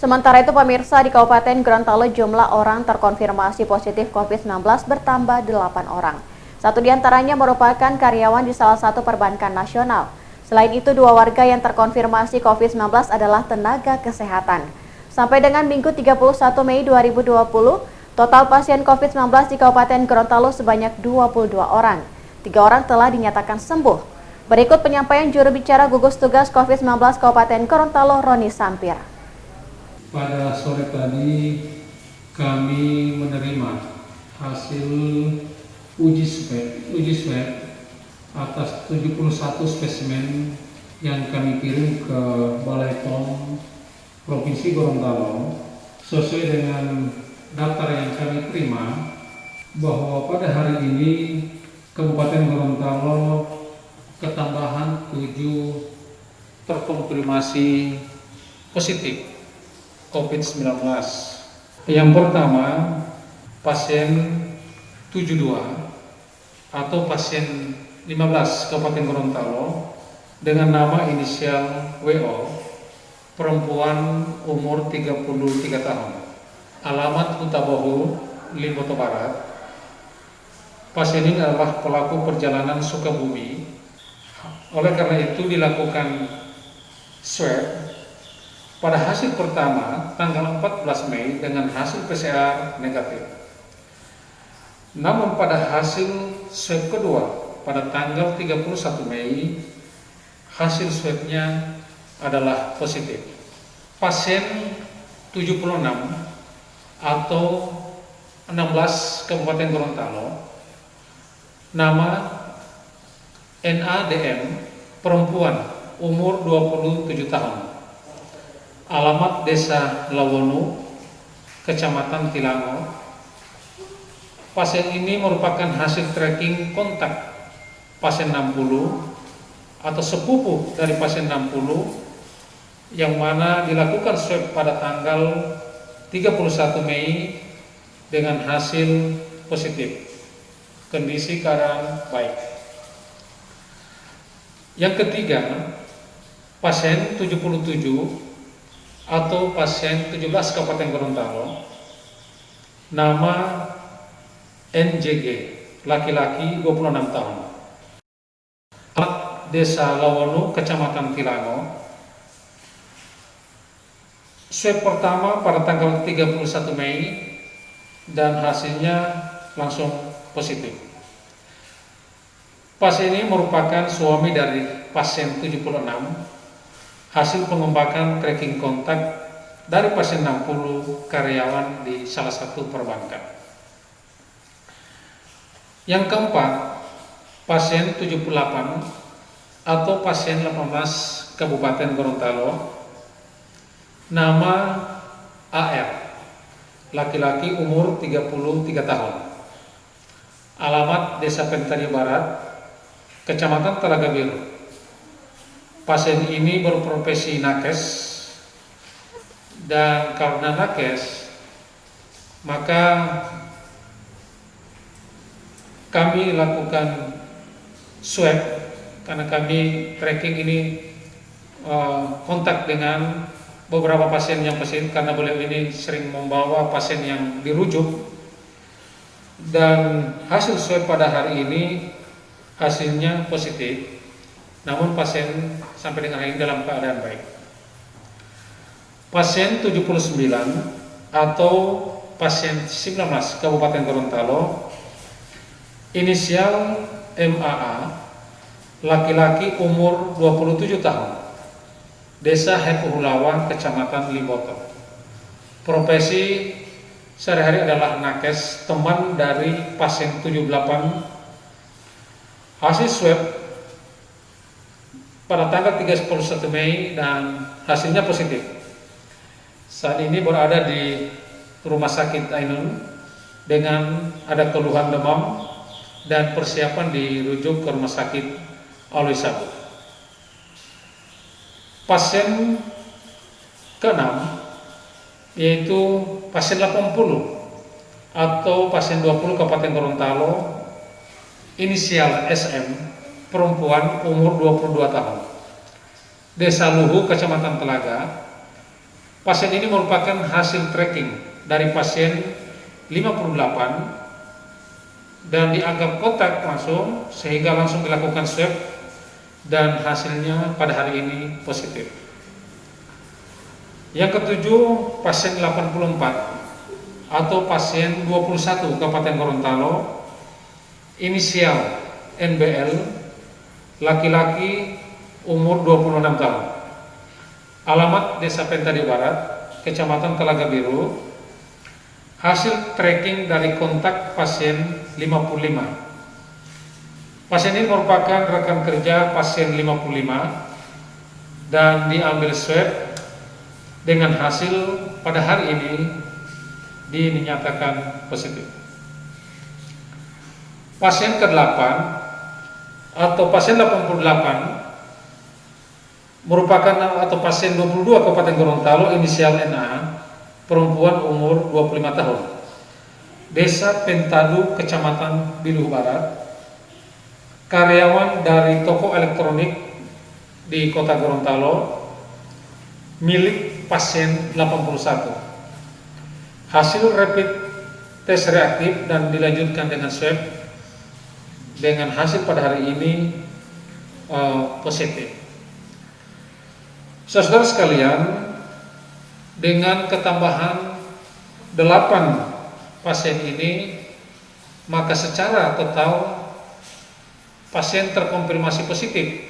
Sementara itu pemirsa, di Kabupaten Gorontalo jumlah orang terkonfirmasi positif COVID-19 bertambah 8 orang. Satu diantaranya merupakan karyawan di salah satu perbankan nasional. Selain itu, 2 warga yang terkonfirmasi COVID-19 adalah tenaga kesehatan. Sampai dengan Minggu 31 Mei 2020, total pasien COVID-19 di Kabupaten Gorontalo sebanyak 22 orang. 3 orang telah dinyatakan sembuh. Berikut penyampaian juru bicara gugus tugas COVID-19 Kabupaten Gorontalo, Roni Sampir. Pada sore tadi kami menerima hasil uji swab atas 71 spesimen yang kami kirim ke Balai POM Provinsi Gorontalo. Sesuai dengan daftar yang kami terima, bahwa pada hari ini Kabupaten Gorontalo ketambahan 7 terkonfirmasi positif COVID-19. Yang pertama, pasien 72 atau pasien 15 Kabupaten Gorontalo dengan nama inisial WO, perempuan umur 33 tahun, alamat Hutabohu, Limboto Barat. Pasien ini adalah pelaku perjalanan Sukabumi. Oleh karena itu dilakukan swab. Pada hasil pertama, tanggal 14 Mei dengan hasil PCR negatif. Namun pada hasil swab kedua, pada tanggal 31 Mei, hasil swabnya adalah positif. Pasien 76 atau 16 Kabupaten Gorontalo, nama NADM, perempuan, umur 27 tahun. Alamat Desa Lawono, Kecamatan Tilango. Pasien ini merupakan hasil tracking kontak pasien 60 atau sepupu dari pasien 60 yang mana dilakukan swab pada tanggal 31 Mei dengan hasil positif. Kondisi keadaan baik. Yang ketiga, pasien 77 atau pasien 17 Kabupaten Gorontalo, nama NJG, laki-laki 26 tahun, alamat Desa Lawono, Kecamatan Tilango. Swab pertama pada tanggal 31 Mei dan hasilnya langsung positif. Pasien ini merupakan suami dari pasien 76. Hasil pengembangan tracking kontak dari pasien 60 karyawan di salah satu perbankan. Yang keempat, pasien 78 atau pasien 18 Kabupaten Gorontalo, nama AR, laki-laki umur 33 tahun, alamat Desa Pentari Barat, Kecamatan Telaga Biru. Pasien ini berprofesi nakes, dan karena nakes maka kami lakukan swab karena kami tracking ini kontak dengan beberapa pasien yang positif karena beliau ini sering membawa pasien yang dirujuk, dan hasil swab pada hari ini hasilnya positif. Namun pasien sampai dengan hari ini dalam keadaan baik. Pasien 79 atau pasien 19 Kabupaten Gorontalo, inisial MAA, laki-laki umur 27 tahun, Desa Hepuhulawan, Kecamatan Limboto. Profesi sehari-hari adalah nakes, teman dari pasien 78. Hasil swab pada tanggal 31 Mei dan hasilnya positif. Saat ini berada di Rumah Sakit Ainun dengan ada keluhan demam dan persiapan dirujuk ke Rumah Sakit Alwi Sabu. Pasien ke-6 yaitu pasien 80 atau pasien 20 Kabupaten Gorontalo, inisial SM, perempuan umur 22 tahun, Desa Luhu, Kecamatan Telaga. Pasien ini merupakan hasil tracking dari pasien 58 dan dianggap kontak langsung sehingga langsung dilakukan swab dan hasilnya pada hari ini positif. Yang ketujuh, pasien 84 atau pasien 21 Kabupaten Gorontalo, inisial NBL, laki-laki, umur 26 tahun. Alamat Desa Pentadi Barat, Kecamatan Telaga Biru. Hasil tracking dari kontak pasien 55. Pasien ini merupakan rekan kerja pasien 55 dan diambil swab dengan hasil pada hari ini dinyatakan positif. Pasien ke-8 atau pasien 88 merupakan atau pasien 22 Kabupaten Gorontalo, inisial NA, perempuan umur 25 tahun. Desa Pentadu, Kecamatan Biluh Barat, karyawan dari toko elektronik di Kota Gorontalo, milik pasien 81. Hasil rapid tes reaktif dan dilanjutkan dengan swab dengan hasil pada hari ini positif. Saudara sekalian, dengan ketambahan 8 pasien ini, maka secara total pasien terkonfirmasi positif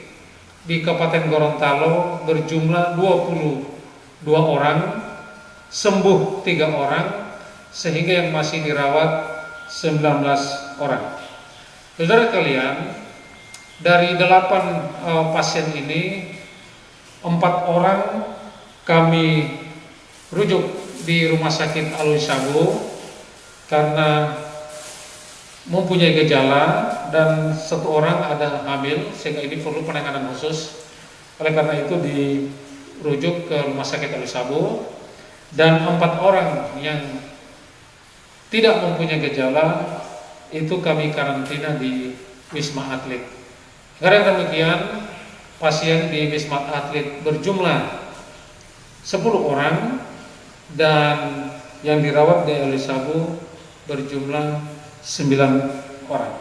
di Kabupaten Gorontalo berjumlah 22 orang, sembuh 3 orang, sehingga yang masih dirawat 19 orang. Saudara kalian, dari 8 pasien ini, 4 orang kami rujuk di Rumah Sakit Alwi Sabu karena mempunyai gejala dan 1 orang ada hamil sehingga ini perlu penanganan khusus. Oleh karena itu dirujuk ke Rumah Sakit Alwi Sabu, dan 4 orang yang tidak mempunyai gejala itu kami karantina di Wisma Atlet. Karena demikian, pasien di Wisma Atlet berjumlah 10 orang dan yang dirawat di Alwi Sabu berjumlah 9 orang.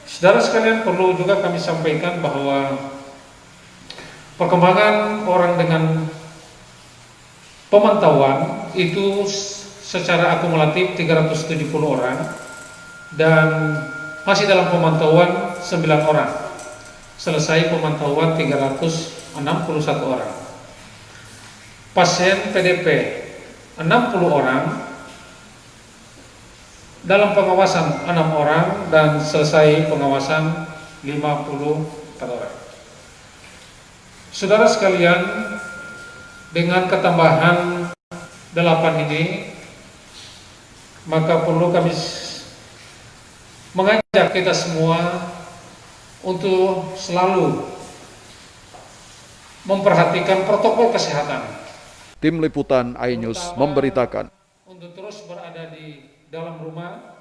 Saudara sekalian, perlu juga kami sampaikan bahwa perkembangan orang dengan pemantauan itu secara akumulatif 370 orang dan masih dalam pemantauan 9 orang. Selesai pemantauan 361 orang. Pasien PDP 60 orang, dalam pengawasan 6 orang dan selesai pengawasan 54 orang. Saudara sekalian, dengan ketambahan 8 ini, maka perlu kami mengajak kita semua untuk selalu memperhatikan protokol kesehatan. Tim Liputan iNews memberitakan. Untuk terus berada di dalam rumah